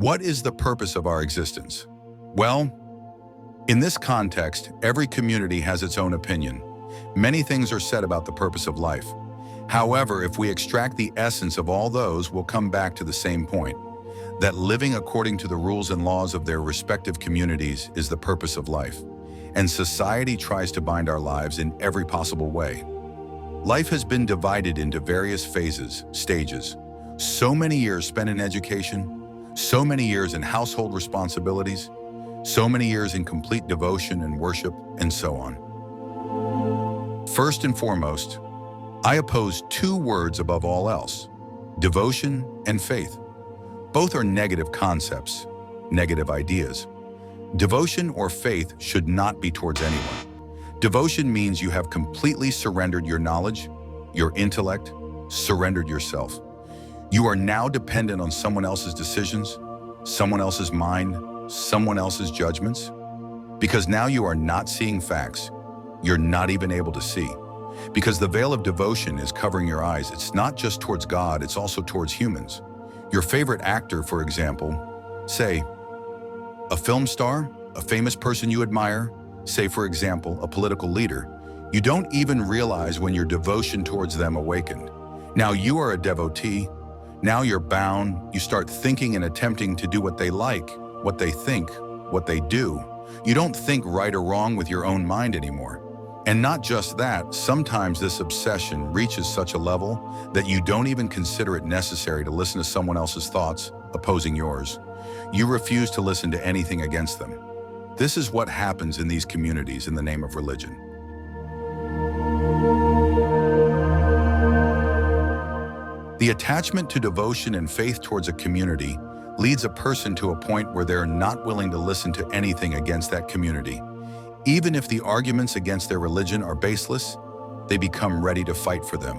What is the purpose of our existence? Well, in this context, every community has its own opinion. Many things are said about the purpose of life. However, if we extract the essence of all those, we'll come back to the same point, that living according to the rules and laws of their respective communities is the purpose of life. And society tries to bind our lives in every possible way. Life has been divided into various phases, stages. So many years spent in education, so many years in household responsibilities, so many years in complete devotion and worship, and so on. First and foremost, I oppose two words above all else: devotion and faith. Both are negative concepts, negative ideas. Devotion or faith should not be towards anyone. Devotion means you have completely surrendered your knowledge, your intellect, surrendered yourself. You are now dependent on someone else's decisions, someone else's mind, someone else's judgments. Because now you are not seeing facts. You're not even able to see. Because the veil of devotion is covering your eyes. It's not just towards God, it's also towards humans. Your favorite actor, for example, say, a film star, a famous person you admire, say, for example, a political leader, you don't even realize when your devotion towards them awakened. Now you are a devotee. Now you're bound. You start thinking and attempting to do what they like, what they think, what they do. You don't think right or wrong with your own mind anymore. And not just that, sometimes this obsession reaches such a level that you don't even consider it necessary to listen to someone else's thoughts opposing yours. You refuse to listen to anything against them. This is what happens in these communities in the name of religion. The attachment to devotion and faith towards a community leads a person to a point where they're not willing to listen to anything against that community. Even if the arguments against their religion are baseless, they become ready to fight for them.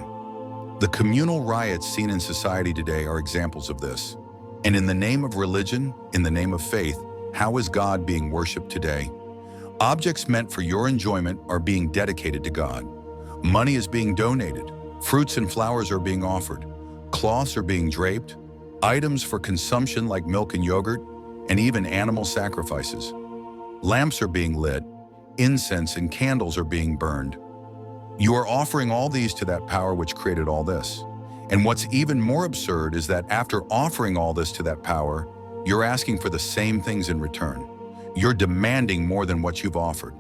The communal riots seen in society today are examples of this. And in the name of religion, in the name of faith, how is God being worshipped today? Objects meant for your enjoyment are being dedicated to God. Money is being donated. Fruits and flowers are being offered. Cloths are being draped. Items for consumption like milk and yogurt, and even animal sacrifices. Lamps are being lit. Incense and candles are being burned. You are offering all these to that power which created all this. And what's even more absurd is that after offering all this to that power, you're asking for the same things in return. You're demanding more than what you've offered.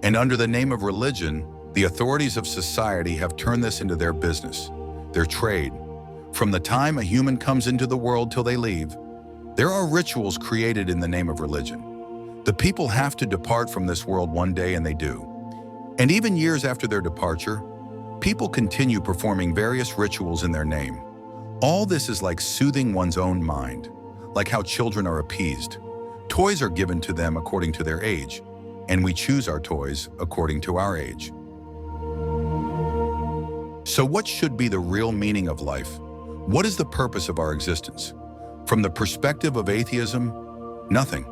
And under the name of religion, the authorities of society have turned this into their business, their trade. From the time a human comes into the world till they leave, there are rituals created in the name of religion. The people have to depart from this world one day, and they do. And even years after their departure, people continue performing various rituals in their name. All this is like soothing one's own mind, like how children are appeased. Toys are given to them according to their age, and we choose our toys according to our age. So what should be the real meaning of life? What is the purpose of our existence? From the perspective of atheism, nothing.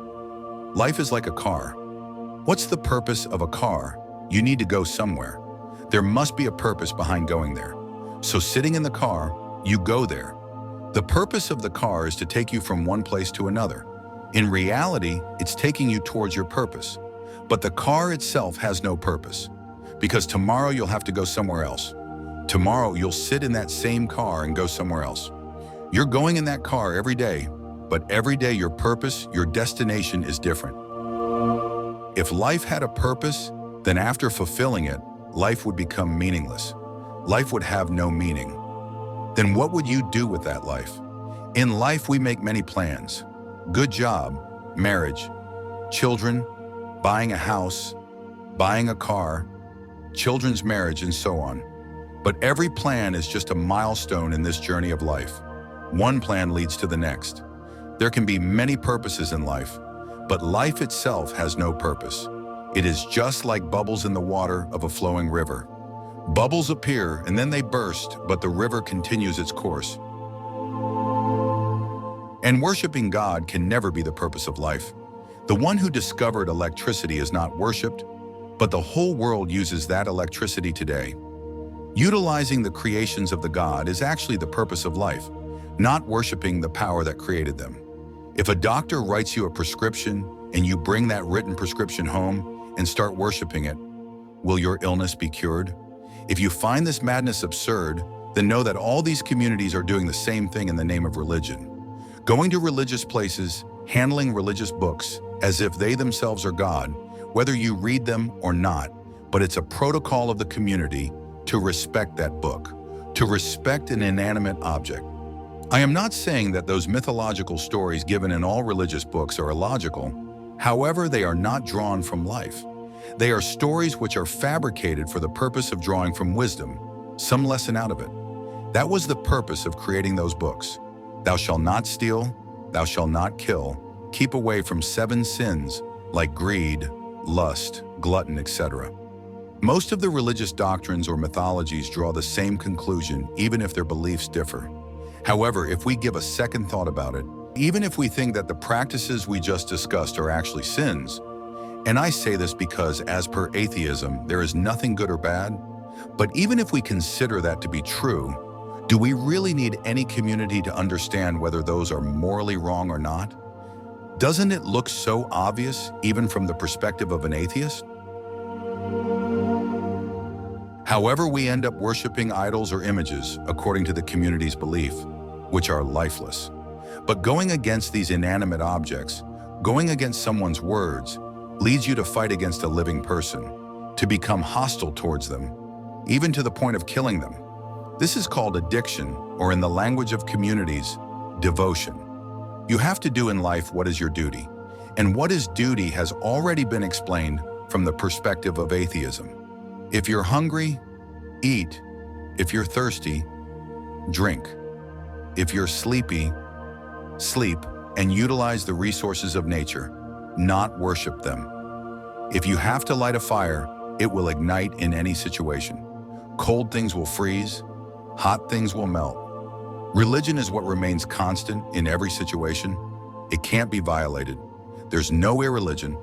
Life is like a car. What's the purpose of a car? You need to go somewhere. There must be a purpose behind going there. So sitting in the car, you go there. The purpose of the car is to take you from one place to another. In reality, it's taking you towards your purpose. But the car itself has no purpose, because tomorrow you'll have to go somewhere else. Tomorrow you'll sit in that same car and go somewhere else. You're going in that car every day, but every day your purpose, your destination is different. If life had a purpose, then after fulfilling it, life would become meaningless. Life would have no meaning. Then what would you do with that life? In life, we make many plans. Good job, marriage, children, buying a house, buying a car, children's marriage, and so on. But every plan is just a milestone in this journey of life. One plan leads to the next. There can be many purposes in life, but life itself has no purpose. It is just like bubbles in the water of a flowing river. Bubbles appear and then they burst, but the river continues its course. And worshiping God can never be the purpose of life. The one who discovered electricity is not worshipped, but the whole world uses that electricity today. Utilizing the creations of the God is actually the purpose of life, not worshiping the power that created them. If a doctor writes you a prescription and you bring that written prescription home and start worshiping it, will your illness be cured? If you find this madness absurd, then know that all these communities are doing the same thing in the name of religion. Going to religious places, handling religious books as if they themselves are God, whether you read them or not, but it's a protocol of the community to respect that book, to respect an inanimate object. I am not saying that those mythological stories given in all religious books are illogical. However, they are not drawn from life. They are stories which are fabricated for the purpose of drawing from wisdom, some lesson out of it. That was the purpose of creating those books. Thou shalt not steal, thou shalt not kill, keep away from 7 sins like greed, lust, glutton, etc. Most of the religious doctrines or mythologies draw the same conclusion, even if their beliefs differ. However, if we give a second thought about it, even if we think that the practices we just discussed are actually sins, and I say this because, as per atheism, there is nothing good or bad, but even if we consider that to be true, do we really need any community to understand whether those are morally wrong or not? Doesn't it look so obvious, even from the perspective of an atheist? However, we end up worshiping idols or images according to the community's belief, which are lifeless. But going against these inanimate objects, going against someone's words, leads you to fight against a living person, to become hostile towards them, even to the point of killing them. This is called addiction, or in the language of communities, devotion. You have to do in life what is your duty, and what is duty has already been explained from the perspective of atheism. If you're hungry, eat. If you're thirsty, drink. If you're sleepy, sleep and utilize the resources of nature, not worship them. If you have to light a fire, it will ignite in any situation. Cold things will freeze, hot things will melt. Religion is what remains constant in every situation. It can't be violated. There's no irreligion,